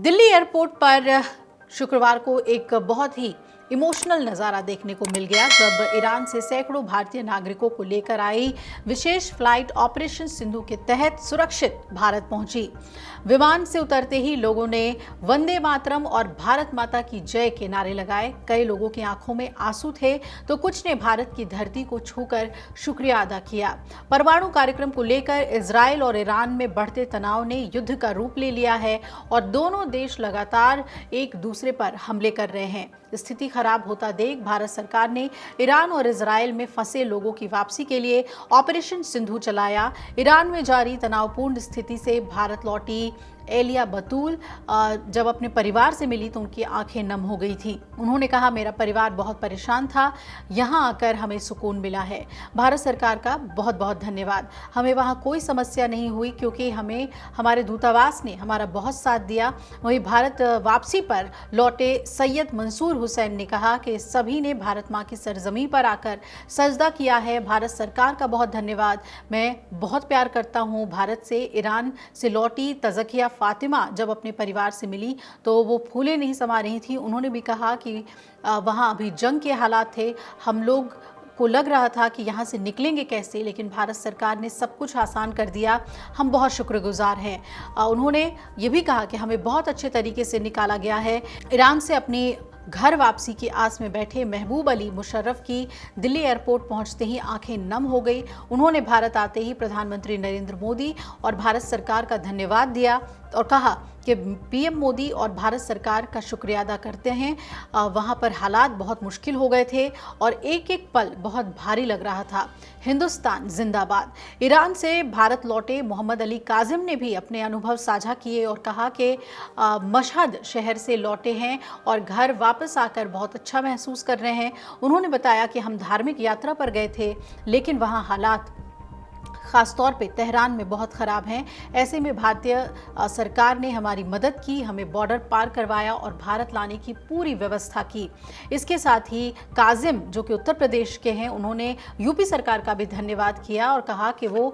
Delhi airport पर शुक्रवार को एक बहुत ही इमोशनल नज़ारा देखने को मिल गया जब ईरान से सैकड़ों भारतीय नागरिकों को लेकर आई विशेष फ्लाइट ऑपरेशन सिंधु के तहत सुरक्षित भारत पहुंची। विमान से उतरते ही लोगों ने वंदे मातरम और भारत माता की जय के नारे लगाए। कई लोगों की आंखों में आंसू थे तो कुछ ने भारत की धरती को छूकर शुक्रिया अदा किया। परमाणु कार्यक्रम को लेकर इजराइल और ईरान में बढ़ते तनाव ने युद्ध का रूप ले लिया है और दोनों देश लगातार एक दूसरे पर हमले कर रहे हैं। स्थिति खराब होता देख भारत सरकार ने ईरान और इजराइल में फंसे लोगों की वापसी के लिए ऑपरेशन सिंधु चलाया। ईरान में जारी तनावपूर्ण स्थिति से भारत लौटी एलिया बतूल जब अपने परिवार से मिली तो उनकी आंखें नम हो गई थी। उन्होंने कहा, मेरा परिवार बहुत परेशान था, यहाँ आकर हमें सुकून मिला है। भारत सरकार का बहुत बहुत धन्यवाद। हमें वहाँ कोई समस्या नहीं हुई क्योंकि हमें हमारे दूतावास ने हमारा बहुत साथ दिया। वहीं भारत वापसी पर लौटे सैयद मंसूर हुसैन ने कहा कि सभी ने भारत माँ की सरजमी पर आकर सजदा किया है। भारत सरकार का बहुत धन्यवाद। मैं बहुत प्यार करता हूँ भारत से। ईरान से लौटी तज़किया फातिमा जब अपने परिवार से मिली तो वो फूले नहीं समा रही थी। उन्होंने भी कहा कि वहाँ अभी जंग के हालात थे, हम लोग को लग रहा था कि यहाँ से निकलेंगे कैसे, लेकिन भारत सरकार ने सब कुछ आसान कर दिया। हम बहुत शुक्रगुजार हैं। उन्होंने ये भी कहा कि हमें बहुत अच्छे तरीके से निकाला गया है। ईरान से अपनी घर वापसी की आस में बैठे महबूब अली मुशर्रफ की दिल्ली एयरपोर्ट पहुंचते ही आंखें नम हो गई। उन्होंने भारत आते ही प्रधानमंत्री नरेंद्र मोदी और भारत सरकार का धन्यवाद दिया और कहा कि पीएम मोदी और भारत सरकार का शुक्रिया अदा करते हैं। वहां पर हालात बहुत मुश्किल हो गए थे और एक एक पल बहुत भारी लग रहा था। हिंदुस्तान जिंदाबाद। ईरान से भारत लौटे मोहम्मद अली काजिम ने भी अपने अनुभव साझा किए और कहा कि मशहद शहर से लौटे हैं और घर वापस आकर बहुत अच्छा महसूस कर रहे हैं। उन्होंने बताया कि हम धार्मिक यात्रा पर गए थे लेकिन वहाँ हालात ख़ासतौर पे तेहरान में बहुत ख़राब हैं। ऐसे में भारतीय सरकार ने हमारी मदद की, हमें बॉर्डर पार करवाया और भारत लाने की पूरी व्यवस्था की। इसके साथ ही काजिम जो कि उत्तर प्रदेश के हैं, उन्होंने यूपी सरकार का भी धन्यवाद किया और कहा कि वो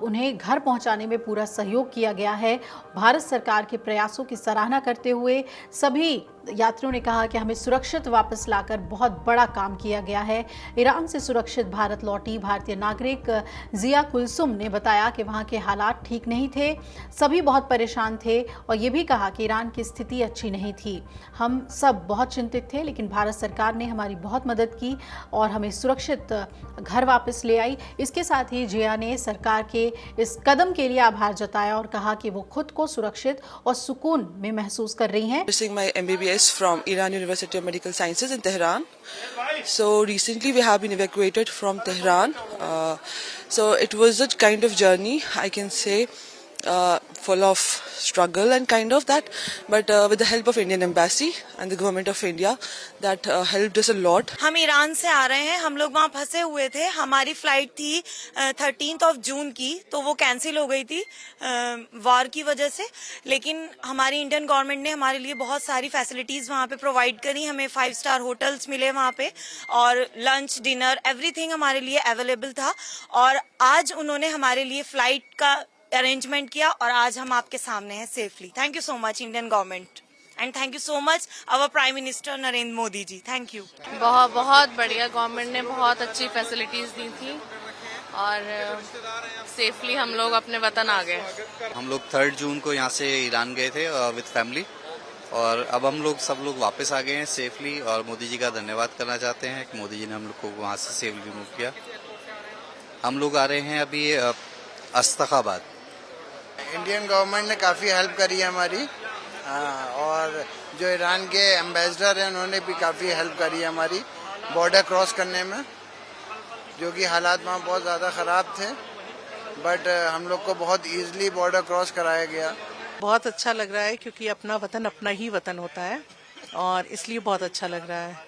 उन्हें घर पहुंचाने में पूरा सहयोग किया गया है। भारत सरकार के प्रयासों की सराहना करते हुए सभी यात्रियों ने कहा कि हमें सुरक्षित वापस लाकर बहुत बड़ा काम किया गया है। ईरान से सुरक्षित भारत लौटी भारतीय नागरिक जिया कुलसुम ने बताया कि वहाँ के हालात ठीक नहीं थे, सभी बहुत परेशान थे और ये भी कहा कि ईरान की स्थिति अच्छी नहीं थी। हम सब बहुत चिंतित थे लेकिन भारत सरकार ने हमारी बहुत मदद की और हमें सुरक्षित घर वापस ले आई। इसके साथ ही जिया ने सरकार के इस कदम के लिए आभार जताया और कहा कि वो खुद को सुरक्षित और सुकून में महसूस कर रही हैं। From Iran University of Medical Sciences in Tehran. So recently we have been evacuated from Tehran. So it was a kind of journey, I can say, full of struggle and kind of that, but with the help of Indian Embassy and the government of India, that helped us a lot. हम Iran से आ रहे हैं, हम लोग वहाँ फंसे हुए थे। हमारी फ्लाइट थी 13 जून की, तो वो कैंसिल हो गई थी वॉर की वजह से। लेकिन हमारी इंडियन गवर्नमेंट ने हमारे लिए बहुत सारी फैसिलिटीज वहाँ पे प्रोवाइड करी। हमें 5 स्टार होटल्स मिले वहाँ पे और लंच डिनर एवरीथिंग हमारे लिए अवेलेबल था। और आज उन्होंने हमारे लिए फ्लाइट का अरेंजमेंट किया और आज हम आपके सामने हैं safely. Thank you so much Indian government and thank you so much our prime minister Narendra Modi ji. Thank you. बहुत बढ़िया, गवर्नमेंट ने बहुत अच्छी फैसिलिटीज दी थी और सेफली हम लोग अपने वतन आ गए। हम लोग 3 जून को यहाँ से ईरान गए थे विद फैमिली और अब हम लोग सब लोग वापस आ गए हैं सेफली और मोदी जी का धन्यवाद करना चाहते हैं कि मोदी जी ने हम लोग को वहाँ से सेफली मूव किया। हम लोग आ रहे हैं अभी अस्तखाबाद। इंडियन गवर्नमेंट ने काफ़ी हेल्प करी है हमारी और जो ईरान के एम्बेसडर हैं उन्होंने भी काफ़ी हेल्प करी है हमारी बॉर्डर क्रॉस करने में, जो कि हालात वहाँ बहुत ज़्यादा ख़राब थे, बट हम लोग को बहुत ईजिली बॉर्डर क्रॉस कराया गया। बहुत अच्छा लग रहा है क्योंकि अपना वतन अपना ही वतन होता है और इसलिए बहुत अच्छा लग रहा है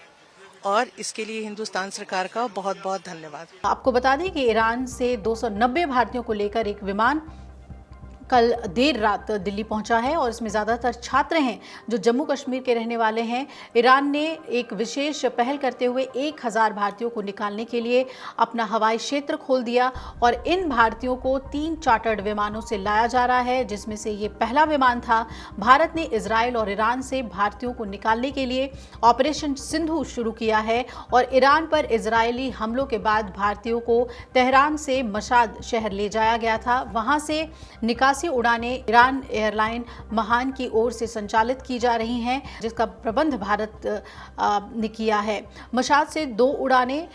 और इसके लिए हिंदुस्तान सरकार का बहुत बहुत धन्यवाद। आपको बता दें कि ईरान से 290 भारतीयों को लेकर एक विमान कल देर रात दिल्ली पहुंचा है और इसमें ज़्यादातर छात्र हैं जो जम्मू कश्मीर के रहने वाले हैं। ईरान ने एक विशेष पहल करते हुए 1000 भारतीयों को निकालने के लिए अपना हवाई क्षेत्र खोल दिया और इन भारतीयों को 3 चार्टर्ड विमानों से लाया जा रहा है, जिसमें से ये पहला विमान था। भारत ने इजराइल और ईरान से भारतीयों को निकालने के लिए ऑपरेशन सिंधु शुरू किया है और ईरान पर इजरायली हमलों के बाद भारतीयों को तेहरान से मशाद शहर ले जाया गया था। वहां से निकासी उड़ानें ईरान एयरलाइन महान की ओर से संचालित की जा रही हैं, जिसका प्रबंध भारत ने किया है। मशाद से 2 उड़ानें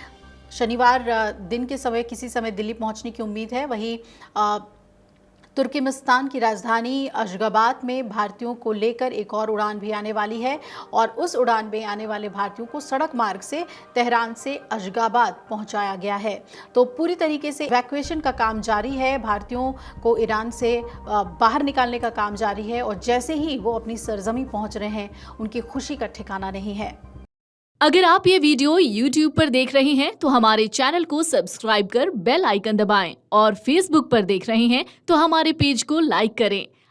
शनिवार दिन के समय किसी समय दिल्ली पहुंचने की उम्मीद है। वहीं तुर्कमेनिस्तान की राजधानी अशगाबाद में भारतीयों को लेकर एक और उड़ान भी आने वाली है और उस उड़ान में आने वाले भारतीयों को सड़क मार्ग से तेहरान से अशगाबाद पहुंचाया गया है। तो पूरी तरीके से इवैक्यूएशन का काम जारी है, भारतीयों को ईरान से बाहर निकालने का काम जारी है और जैसे ही वो अपनी सरजमी पहुंच रहे हैं, उनकी खुशी का ठिकाना नहीं है। अगर आप ये वीडियो YouTube पर देख रहे हैं तो हमारे चैनल को सब्सक्राइब कर बेल आइकन दबाएं और Facebook पर देख रहे हैं तो हमारे पेज को लाइक करें।